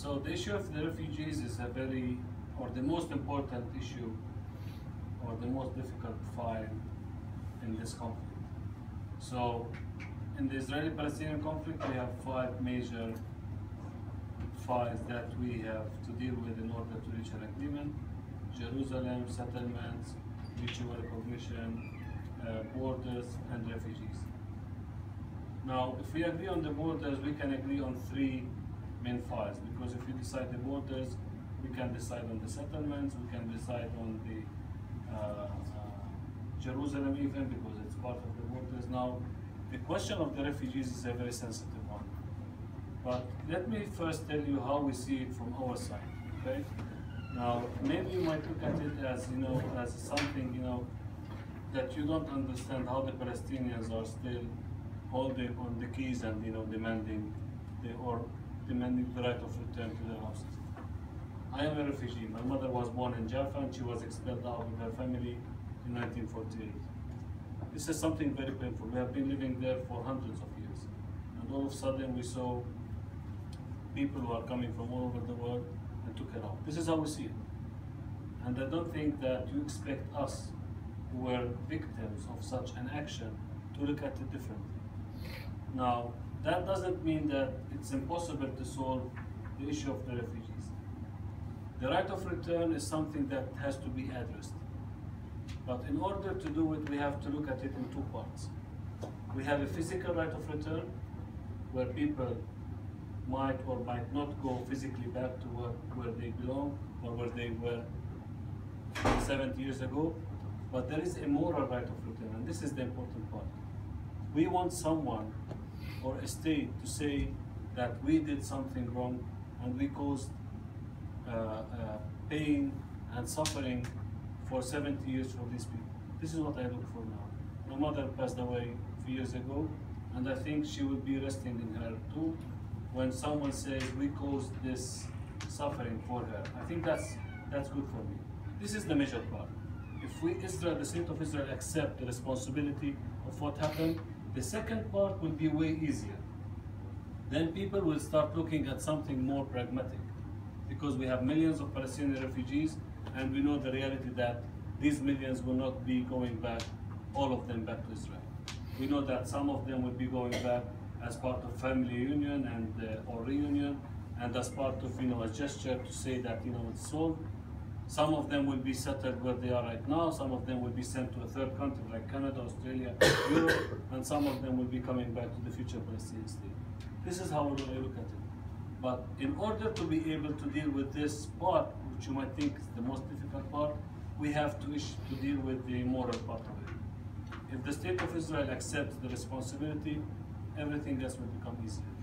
So the issue of the refugees is the most important issue, or the most difficult file in this conflict. So in the Israeli-Palestinian conflict, we have 5 major files that we have to deal with in order to reach an agreement: Jerusalem, settlements, mutual recognition, borders, and refugees. Now, if we agree on the borders, we can agree on 3 main files, because if we decide the borders, we can decide on the settlements, we can decide on the Jerusalem even, because it's part of the borders. Now, the question of the refugees is a very sensitive one. But let me first tell you how we see it from our side, okay? Now, maybe you might look at it as, as something, that you don't understand how the Palestinians are still holding on the keys and, demanding the right of return to their houses. I am a refugee. My mother was born in Jaffa and she was expelled out with her family in 1948. This is something very painful. We have been living there for hundreds of years. And all of a sudden we saw people who are coming from all over the world and took her out. This is how we see it. And I don't think that you expect us, who were victims of such an action, to look at it differently. Now, that doesn't mean that it's impossible to solve the issue of the refugees. The right of return is something that has to be addressed. But in order to do it, we have to look at it in 2 parts. We have a physical right of return, where people might or might not go physically back to where they belong or where they were 70 years ago. But there is a moral right of return, and this is the important part. We want someone or a state to say that we did something wrong and we caused pain and suffering for 70 years for these people. This is what I look for now. My mother passed away a few years ago, and I think she would be resting in her tomb when someone says we caused this suffering for her. I think that's good for me. This is the major part. If the state of Israel, accept the responsibility of what happened, the second part will be way easier. Then people will start looking at something more pragmatic, because we have millions of Palestinian refugees, and we know the reality that these millions will not be going back, all of them back to Israel. We know that some of them will be going back as part of family union or reunion, and as part of a gesture to say that it's solved. Some of them will be settled where they are right now. Some of them will be sent to a third country like Canada, Australia, Europe, and some of them will be coming back to the future Palestinian state. This is how I look at it. But in order to be able to deal with this part, which you might think is the most difficult part, we have to deal with the moral part of it. If the state of Israel accepts the responsibility, everything else will become easier.